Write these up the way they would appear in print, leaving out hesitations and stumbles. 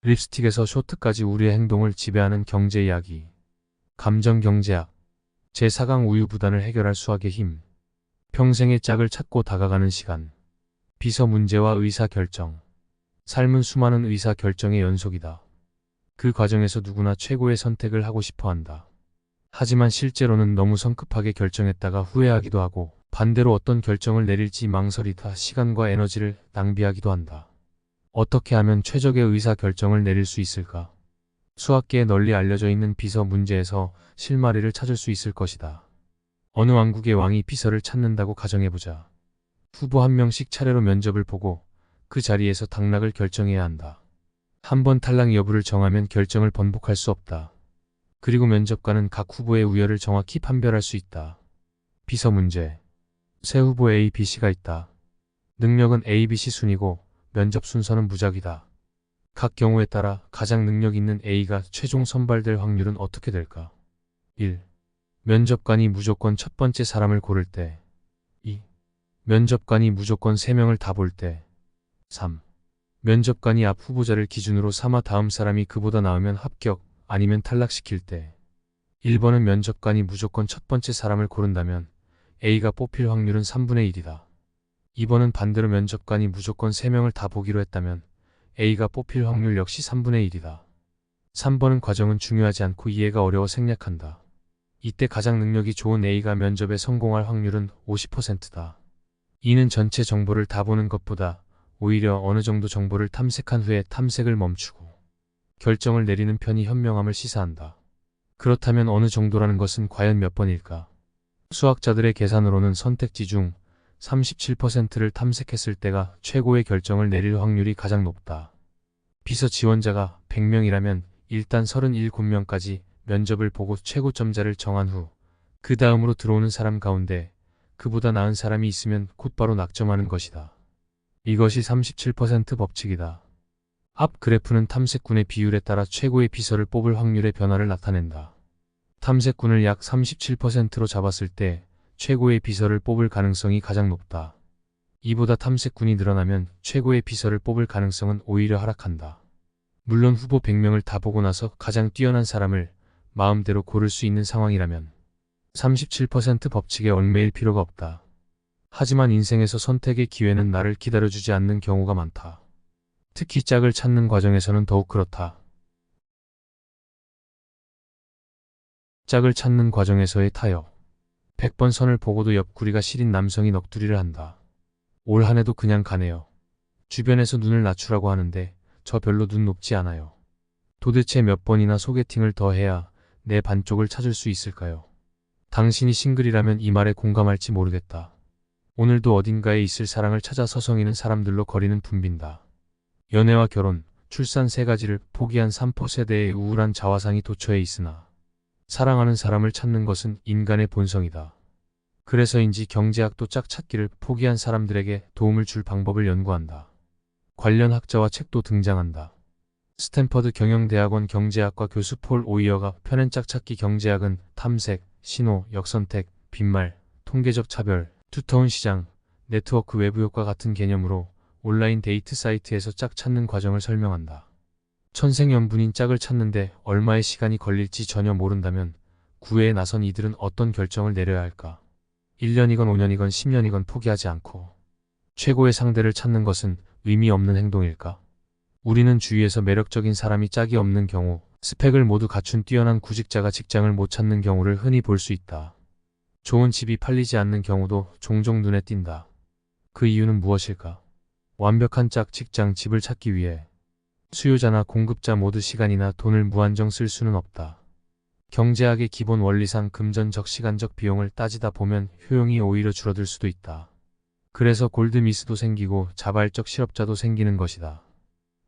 립스틱에서 쇼트까지 우리의 행동을 지배하는 경제 이야기. 감정 경제학. 제4강 우유부단을 해결할 수학의 힘. 평생의 짝을 찾고 다가가는 시간. 비서 문제와 의사 결정. 삶은 수많은 의사 결정의 연속이다. 그 과정에서 누구나 최고의 선택을 하고 싶어 한다. 하지만 실제로는 너무 성급하게 결정했다가 후회하기도 하고, 반대로 어떤 결정을 내릴지 망설이다 시간과 에너지를 낭비하기도 한다. 어떻게 하면 최적의 의사 결정을 내릴 수 있을까? 수학계에 널리 알려져 있는 비서 문제에서 실마리를 찾을 수 있을 것이다. 어느 왕국의 왕이 비서를 찾는다고 가정해보자. 후보 한 명씩 차례로 면접을 보고 그 자리에서 당락을 결정해야 한다. 한 번 탈락 여부를 정하면 결정을 번복할 수 없다. 그리고 면접관은 각 후보의 우열을 정확히 판별할 수 있다. 비서 문제. 세 후보 A, B, C가 있다. 능력은 A, B, C 순이고 면접 순서는 무작위다. 각 경우에 따라 가장 능력 있는 A가 최종 선발될 확률은 어떻게 될까? 1. 면접관이 무조건 첫 번째 사람을 고를 때. 2. 면접관이 무조건 3명을 다 볼 때. 3. 면접관이 앞 후보자를 기준으로 삼아 다음 사람이 그보다 나으면 합격, 아니면 탈락시킬 때. 1번은 면접관이 무조건 첫 번째 사람을 고른다면 A가 뽑힐 확률은 3분의 1이다. 2번은 반대로 면접관이 무조건 3명을 다 보기로 했다면 A가 뽑힐 확률 역시 3분의 1이다. 3번은 과정은 중요하지 않고 이해가 어려워 생략한다. 이때 가장 능력이 좋은 A가 면접에 성공할 확률은 50%다. 이는 전체 정보를 다 보는 것보다 오히려 어느 정도 정보를 탐색한 후에 탐색을 멈추고 결정을 내리는 편이 현명함을 시사한다. 그렇다면 어느 정도라는 것은 과연 몇 번일까? 수학자들의 계산으로는 선택지 중 37%를 탐색했을 때가 최고의 결정을 내릴 확률이 가장 높다. 비서 지원자가 100명이라면 일단 37명까지 면접을 보고 최고점자를 정한 후 그 다음으로 들어오는 사람 가운데 그보다 나은 사람이 있으면 곧바로 낙점하는 것이다. 이것이 37% 법칙이다. 앞 그래프는 탐색군의 비율에 따라 최고의 비서를 뽑을 확률의 변화를 나타낸다. 탐색군을 약 37%로 잡았을 때 최고의 비서를 뽑을 가능성이 가장 높다. 이보다 탐색군이 늘어나면 최고의 비서를 뽑을 가능성은 오히려 하락한다. 물론 후보 100명을 다 보고 나서 가장 뛰어난 사람을 마음대로 고를 수 있는 상황이라면 37% 법칙에 얽매일 필요가 없다. 하지만 인생에서 선택의 기회는 나를 기다려주지 않는 경우가 많다. 특히 짝을 찾는 과정에서는 더욱 그렇다. 짝을 찾는 과정에서의 타협. 100번 선을 보고도 옆구리가 시린 남성이 넋두리를 한다. 올 한 해도 그냥 가네요. 주변에서 눈을 낮추라고 하는데 저 별로 눈 높지 않아요. 도대체 몇 번이나 소개팅을 더 해야 내 반쪽을 찾을 수 있을까요? 당신이 싱글이라면 이 말에 공감할지 모르겠다. 오늘도 어딘가에 있을 사랑을 찾아 서성이는 사람들로 거리는 붐빈다. 연애와 결혼, 출산 3가지를 포기한 3포 세대의 우울한 자화상이 도처에 있으나 사랑하는 사람을 찾는 것은 인간의 본성이다. 그래서인지 경제학도 짝 찾기를 포기한 사람들에게 도움을 줄 방법을 연구한다. 관련 학자와 책도 등장한다. 스탠퍼드 경영대학원 경제학과 교수 폴 오이어가 펴낸 짝찾기 경제학은 탐색, 신호, 역선택, 빈말, 통계적 차별, 두터운 시장, 네트워크 외부 효과 같은 개념으로 온라인 데이트 사이트에서 짝 찾는 과정을 설명한다. 천생연분인 짝을 찾는데 얼마의 시간이 걸릴지 전혀 모른다면 구애에 나선 이들은 어떤 결정을 내려야 할까? 1년이건 5년이건 10년이건 포기하지 않고 최고의 상대를 찾는 것은 의미 없는 행동일까? 우리는 주위에서 매력적인 사람이 짝이 없는 경우, 스펙을 모두 갖춘 뛰어난 구직자가 직장을 못 찾는 경우를 흔히 볼 수 있다. 좋은 집이 팔리지 않는 경우도 종종 눈에 띈다. 그 이유는 무엇일까? 완벽한 짝, 직장, 집을 찾기 위해 수요자나 공급자 모두 시간이나 돈을 무한정 쓸 수는 없다. 경제학의 기본 원리상 금전적 시간적 비용을 따지다 보면 효용이 오히려 줄어들 수도 있다. 그래서 골드미스도 생기고 자발적 실업자도 생기는 것이다.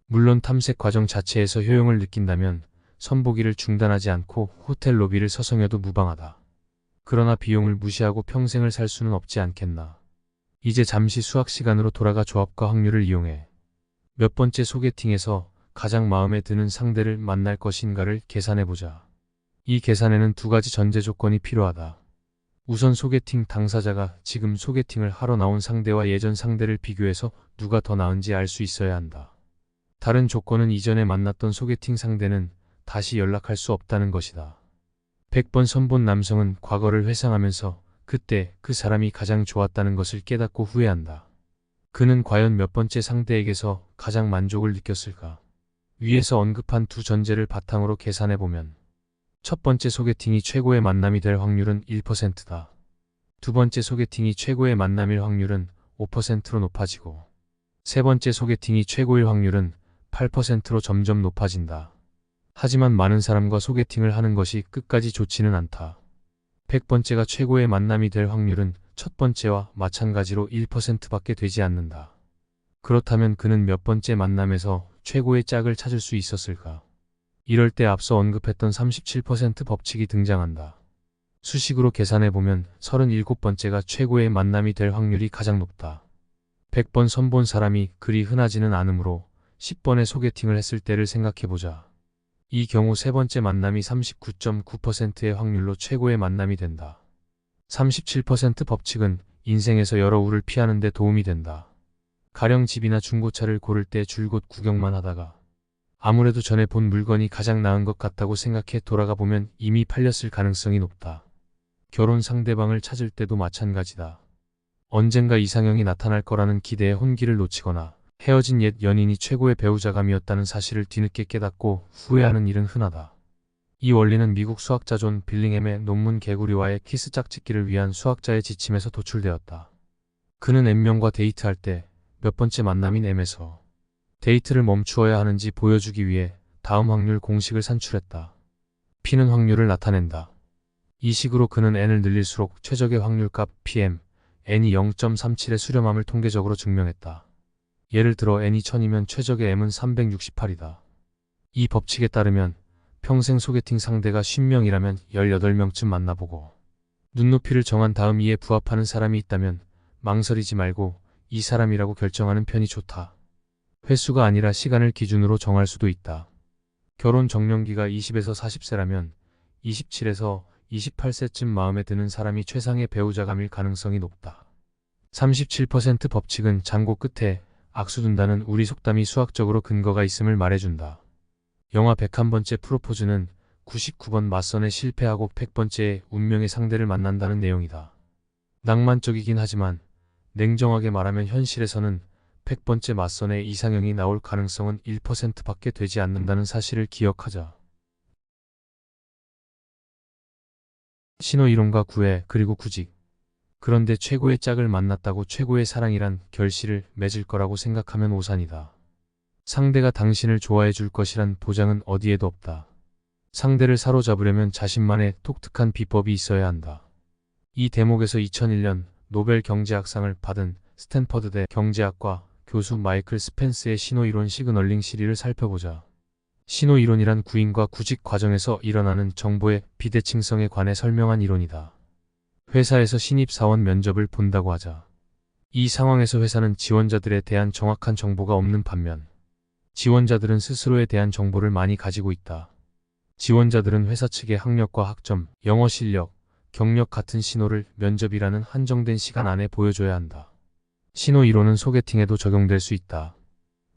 물론 탐색 과정 자체에서 효용을 느낀다면 선보기를 중단하지 않고 호텔 로비를 서성여도 무방하다. 그러나 비용을 무시하고 평생을 살 수는 없지 않겠나. 이제 잠시 수학 시간으로 돌아가 조합과 확률을 이용해 몇 번째 소개팅에서 가장 마음에 드는 상대를 만날 것인가를 계산해보자. 이 계산에는 2가지 전제 조건이 필요하다. 우선 소개팅 당사자가 지금 소개팅을 하러 나온 상대와 예전 상대를 비교해서 누가 더 나은지 알 수 있어야 한다. 다른 조건은 이전에 만났던 소개팅 상대는 다시 연락할 수 없다는 것이다. 100번 선본 남성은 과거를 회상하면서 그때 그 사람이 가장 좋았다는 것을 깨닫고 후회한다. 그는 과연 몇 번째 상대에게서 가장 만족을 느꼈을까? 위에서 언급한 두 전제를 바탕으로 계산해보면 첫 번째 소개팅이 최고의 만남이 될 확률은 1%다. 두 번째 소개팅이 최고의 만남일 확률은 5%로 높아지고 세 번째 소개팅이 최고일 확률은 8%로 점점 높아진다. 하지만 많은 사람과 소개팅을 하는 것이 끝까지 좋지는 않다. 100번째가 최고의 만남이 될 확률은 첫 번째와 마찬가지로 1%밖에 되지 않는다. 그렇다면 그는 몇 번째 만남에서 최고의 짝을 찾을 수 있었을까? 이럴 때 앞서 언급했던 37% 법칙이 등장한다. 수식으로 계산해보면 37번째가 최고의 만남이 될 확률이 가장 높다. 100번 선본 사람이 그리 흔하지는 않으므로 10번의 소개팅을 했을 때를 생각해보자. 이 경우 세 번째 만남이 39.9%의 확률로 최고의 만남이 된다. 37% 법칙은 인생에서 여러 우를 피하는 데 도움이 된다. 가령 집이나 중고차를 고를 때 줄곧 구경만 하다가 아무래도 전에 본 물건이 가장 나은 것 같다고 생각해 돌아가 보면 이미 팔렸을 가능성이 높다. 결혼 상대방을 찾을 때도 마찬가지다. 언젠가 이상형이 나타날 거라는 기대에 혼기를 놓치거나 헤어진 옛 연인이 최고의 배우자감이었다는 사실을 뒤늦게 깨닫고 후회하는 일은 흔하다. 이 원리는 미국 수학자 존 빌링햄의 논문 개구리와의 키스 짝짓기를 위한 수학자의 지침에서 도출되었다. 그는 M명과 데이트할 때 몇 번째 만남인 M에서 데이트를 멈추어야 하는지 보여주기 위해 다음 확률 공식을 산출했다. P는 확률을 나타낸다. 이 식으로 그는 N을 늘릴수록 최적의 확률값 PM, N이 0.37의 수렴함을 통계적으로 증명했다. 예를 들어 N이 1000이면 최적의 M은 368이다. 이 법칙에 따르면 평생 소개팅 상대가 50명이라면 18명쯤 만나보고 눈높이를 정한 다음 이에 부합하는 사람이 있다면 망설이지 말고 이 사람이라고 결정하는 편이 좋다. 횟수가 아니라 시간을 기준으로 정할 수도 있다. 결혼 적령기가 20에서 40세라면 27에서 28세쯤 마음에 드는 사람이 최상의 배우자감일 가능성이 높다. 37% 법칙은 장고 끝에 악수 둔다는 우리 속담이 수학적으로 근거가 있음을 말해준다. 영화 101번째 프로포즈는 99번 맞선에 실패하고 100번째 운명의 상대를 만난다는 내용이다. 낭만적이긴 하지만 냉정하게 말하면 현실에서는 100번째 맞선에 이상형이 나올 가능성은 1%밖에 되지 않는다는 사실을 기억하자. 신호이론과 구애 그리고 구직. 그런데 최고의 짝을 만났다고 최고의 사랑이란 결실을 맺을 거라고 생각하면 오산이다. 상대가 당신을 좋아해 줄 것이란 보장은 어디에도 없다. 상대를 사로잡으려면 자신만의 독특한 비법이 있어야 한다. 이 대목에서 2001년 노벨 경제학상을 받은 스탠퍼드대 경제학과 교수 마이클 스펜스의 신호이론 시그널링 시리를 살펴보자. 신호이론이란 구인과 구직 과정에서 일어나는 정보의 비대칭성에 관해 설명한 이론이다. 회사에서 신입사원 면접을 본다고 하자. 이 상황에서 회사는 지원자들에 대한 정확한 정보가 없는 반면 지원자들은 스스로에 대한 정보를 많이 가지고 있다. 지원자들은 회사 측의 학력과 학점, 영어 실력, 경력 같은 신호를 면접이라는 한정된 시간 안에 보여줘야 한다. 신호 이론은 소개팅에도 적용될 수 있다.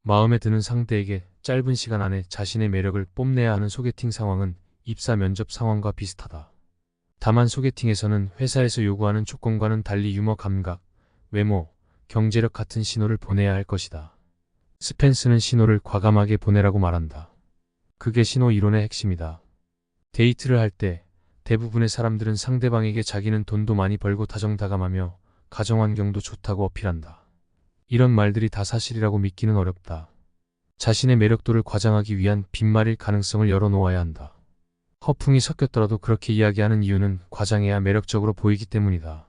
마음에 드는 상대에게 짧은 시간 안에 자신의 매력을 뽐내야 하는 소개팅 상황은 입사 면접 상황과 비슷하다. 다만 소개팅에서는 회사에서 요구하는 조건과는 달리 유머 감각, 외모, 경제력 같은 신호를 보내야 할 것이다. 스펜스는 신호를 과감하게 보내라고 말한다. 그게 신호 이론의 핵심이다. 데이트를 할 때 대부분의 사람들은 상대방에게 자기는 돈도 많이 벌고 다정다감하며 가정환경도 좋다고 어필한다. 이런 말들이 다 사실이라고 믿기는 어렵다. 자신의 매력도를 과장하기 위한 빈말일 가능성을 열어놓아야 한다. 허풍이 섞였더라도 그렇게 이야기하는 이유는 과장해야 매력적으로 보이기 때문이다.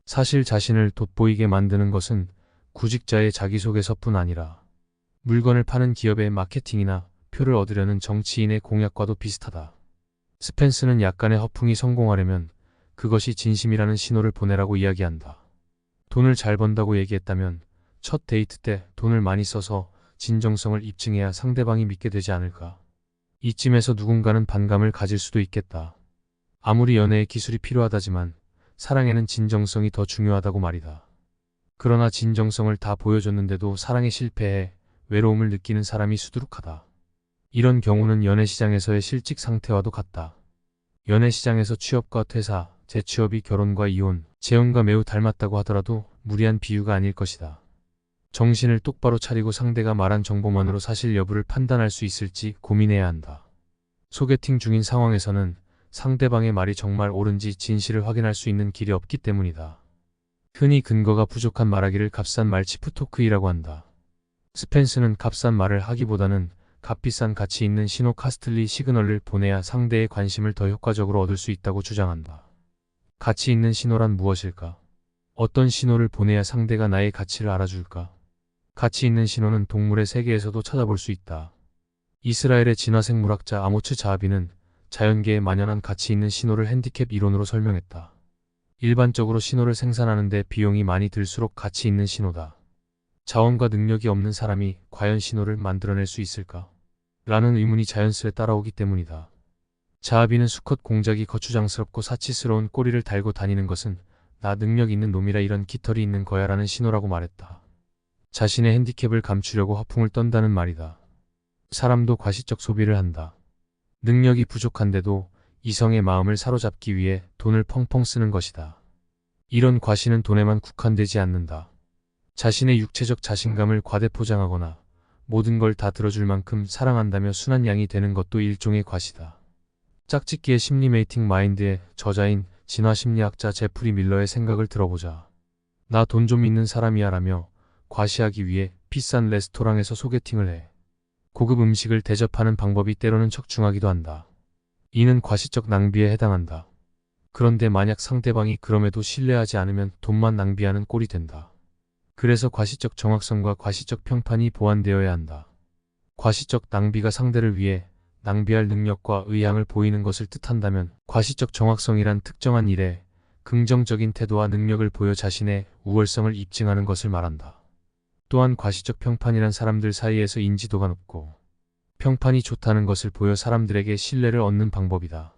사실 자신을 돋보이게 만드는 것은 구직자의 자기소개서뿐 아니라 물건을 파는 기업의 마케팅이나 표를 얻으려는 정치인의 공약과도 비슷하다. 스펜스는 약간의 허풍이 성공하려면 그것이 진심이라는 신호를 보내라고 이야기한다. 돈을 잘 번다고 얘기했다면 첫 데이트 때 돈을 많이 써서 진정성을 입증해야 상대방이 믿게 되지 않을까. 이쯤에서 누군가는 반감을 가질 수도 있겠다. 아무리 연애에 기술이 필요하다지만 사랑에는 진정성이 더 중요하다고 말이다. 그러나 진정성을 다 보여줬는데도 사랑에 실패해 외로움을 느끼는 사람이 수두룩하다. 이런 경우는 연애시장에서의 실직 상태와도 같다. 연애시장에서 취업과 퇴사, 재취업이 결혼과 이혼, 재혼과 매우 닮았다고 하더라도 무리한 비유가 아닐 것이다. 정신을 똑바로 차리고 상대가 말한 정보만으로 사실 여부를 판단할 수 있을지 고민해야 한다. 소개팅 중인 상황에서는 상대방의 말이 정말 옳은지 진실을 확인할 수 있는 길이 없기 때문이다. 흔히 근거가 부족한 말하기를 값싼 말 치프토크이라고 한다. 스펜스는 값싼 말을 하기보다는 값비싼 가치 있는 신호 카스틀리 시그널을 보내야 상대의 관심을 더 효과적으로 얻을 수 있다고 주장한다. 가치 있는 신호란 무엇일까? 어떤 신호를 보내야 상대가 나의 가치를 알아줄까? 가치 있는 신호는 동물의 세계에서도 찾아볼 수 있다. 이스라엘의 진화생물학자 아모츠 자하비는 자연계에 만연한 가치 있는 신호를 핸디캡 이론으로 설명했다. 일반적으로 신호를 생산하는 데 비용이 많이 들수록 가치 있는 신호다. 자원과 능력이 없는 사람이 과연 신호를 만들어낼 수 있을까? 라는 의문이 자연스레 따라오기 때문이다. 자하비는 수컷 공작이 거추장스럽고 사치스러운 꼬리를 달고 다니는 것은 나 능력 있는 놈이라 이런 깃털이 있는 거야 라는 신호라고 말했다. 자신의 핸디캡을 감추려고 허풍을 떤다는 말이다. 사람도 과시적 소비를 한다. 능력이 부족한데도 이성의 마음을 사로잡기 위해 돈을 펑펑 쓰는 것이다. 이런 과시는 돈에만 국한되지 않는다. 자신의 육체적 자신감을 과대포장하거나 모든 걸 다 들어줄 만큼 사랑한다며 순한 양이 되는 것도 일종의 과시다. 짝짓기의 심리 메이팅 마인드의 저자인 진화심리학자 제프리 밀러의 생각을 들어보자. 나 돈 좀 있는 사람이야 라며 과시하기 위해 비싼 레스토랑에서 소개팅을 해. 고급 음식을 대접하는 방법이 때로는 적중하기도 한다. 이는 과시적 낭비에 해당한다. 그런데 만약 상대방이 그럼에도 신뢰하지 않으면 돈만 낭비하는 꼴이 된다. 그래서 과시적 정확성과 과시적 평판이 보완되어야 한다. 과시적 낭비가 상대를 위해 낭비할 능력과 의향을 보이는 것을 뜻한다면 과시적 정확성이란 특정한 일에 긍정적인 태도와 능력을 보여 자신의 우월성을 입증하는 것을 말한다. 또한 과시적 평판이란 사람들 사이에서 인지도가 높고 평판이 좋다는 것을 보여 사람들에게 신뢰를 얻는 방법이다.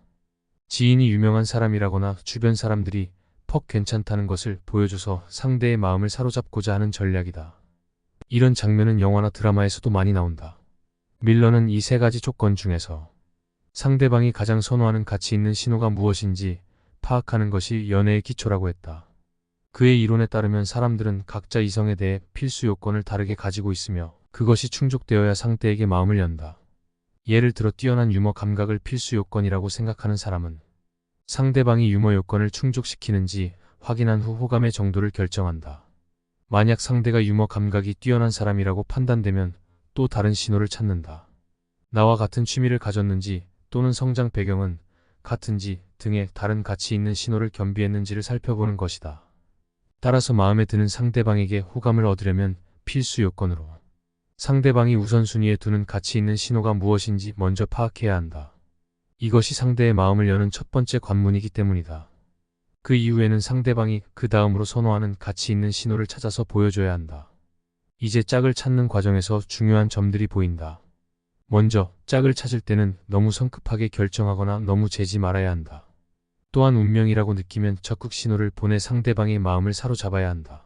지인이 유명한 사람이라거나 주변 사람들이 퍽 괜찮다는 것을 보여줘서 상대의 마음을 사로잡고자 하는 전략이다. 이런 장면은 영화나 드라마에서도 많이 나온다. 밀러는 이 세 가지 조건 중에서 상대방이 가장 선호하는 가치 있는 신호가 무엇인지 파악하는 것이 연애의 기초라고 했다. 그의 이론에 따르면 사람들은 각자 이성에 대해 필수 요건을 다르게 가지고 있으며 그것이 충족되어야 상대에게 마음을 연다. 예를 들어 뛰어난 유머 감각을 필수 요건이라고 생각하는 사람은 상대방이 유머 요건을 충족시키는지 확인한 후 호감의 정도를 결정한다. 만약 상대가 유머 감각이 뛰어난 사람이라고 판단되면 또 다른 신호를 찾는다. 나와 같은 취미를 가졌는지 또는 성장 배경은 같은지 등의 다른 가치 있는 신호를 겸비했는지를 살펴보는 것이다. 따라서 마음에 드는 상대방에게 호감을 얻으려면 필수 요건으로 상대방이 우선순위에 두는 가치 있는 신호가 무엇인지 먼저 파악해야 한다. 이것이 상대의 마음을 여는 첫 번째 관문이기 때문이다. 그 이후에는 상대방이 그 다음으로 선호하는 가치 있는 신호를 찾아서 보여줘야 한다. 이제 짝을 찾는 과정에서 중요한 점들이 보인다. 먼저 짝을 찾을 때는 너무 성급하게 결정하거나 너무 재지 말아야 한다. 또한 운명이라고 느끼면 적극 신호를 보내 상대방의 마음을 사로잡아야 한다.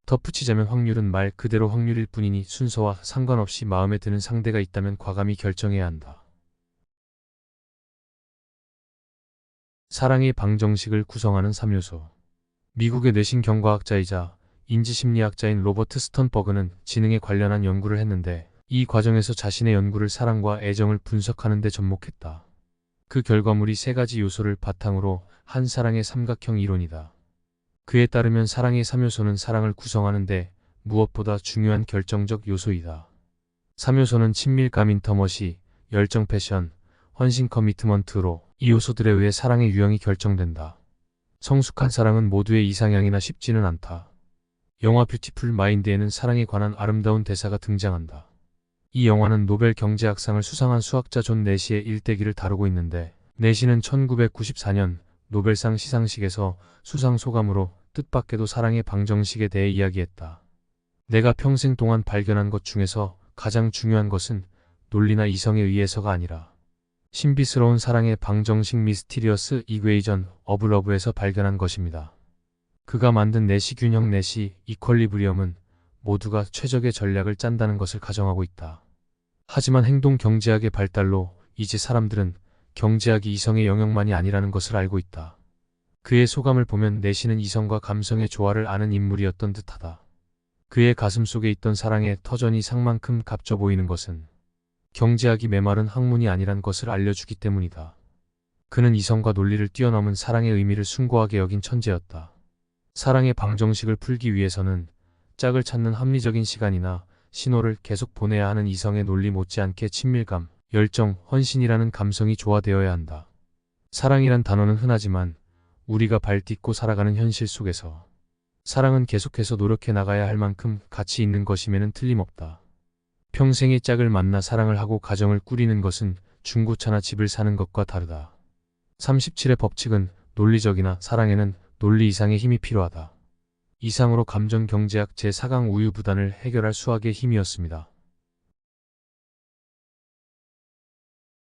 덧붙이자면 확률은 말 그대로 확률일 뿐이니 순서와 상관없이 마음에 드는 상대가 있다면 과감히 결정해야 한다. 사랑의 방정식을 구성하는 3요소. 미국의 뇌신경과학자이자 인지심리학자인 로버트 스턴버그는 지능에 관련한 연구를 했는데 이 과정에서 자신의 연구를 사랑과 애정을 분석하는 데 접목했다. 그 결과물이 세 가지 요소를 바탕으로 한 사랑의 삼각형 이론이다. 그에 따르면 사랑의 3요소는 사랑을 구성하는데 무엇보다 중요한 결정적 요소이다. 3요소는 친밀감 인터머시, 열정 패션, 헌신 커미트먼트로 이 요소들에 의해 사랑의 유형이 결정된다. 성숙한 사랑은 모두의 이상향이나 쉽지는 않다. 영화 뷰티풀 마인드에는 사랑에 관한 아름다운 대사가 등장한다. 이 영화는 노벨 경제학상을 수상한 수학자 존 내시의 일대기를 다루고 있는데 내시는 1994년 노벨상 시상식에서 수상 소감으로 뜻밖에도 사랑의 방정식에 대해 이야기했다. 내가 평생 동안 발견한 것 중에서 가장 중요한 것은 논리나 이성에 의해서가 아니라 신비스러운 사랑의 방정식 미스티리어스 이퀘이전 오브 러브에서 발견한 것입니다. 그가 만든 내시 균형 내시 이퀄리브리엄은 모두가 최적의 전략을 짠다는 것을 가정하고 있다. 하지만 행동 경제학의 발달로 이제 사람들은 경제학이 이성의 영역만이 아니라는 것을 알고 있다. 그의 소감을 보면 내시는 이성과 감성의 조화를 아는 인물이었던 듯하다. 그의 가슴 속에 있던 사랑의 터전이 상만큼 값져 보이는 것은 경제학이 메마른 학문이 아니란 것을 알려주기 때문이다. 그는 이성과 논리를 뛰어넘은 사랑의 의미를 숭고하게 여긴 천재였다. 사랑의 방정식을 풀기 위해서는 짝을 찾는 합리적인 시간이나 신호를 계속 보내야 하는 이성의 논리 못지않게 친밀감, 열정, 헌신이라는 감성이 조화되어야 한다. 사랑이란 단어는 흔하지만 우리가 발딛고 살아가는 현실 속에서 사랑은 계속해서 노력해 나가야 할 만큼 가치 있는 것임에는 틀림없다. 평생의 짝을 만나 사랑을 하고 가정을 꾸리는 것은 중고차나 집을 사는 것과 다르다. 37의 법칙은 논리적이나 사랑에는 논리 이상의 힘이 필요하다. 이상으로 감정경제학 제4강 우유부단을 해결할 수학의 힘이었습니다.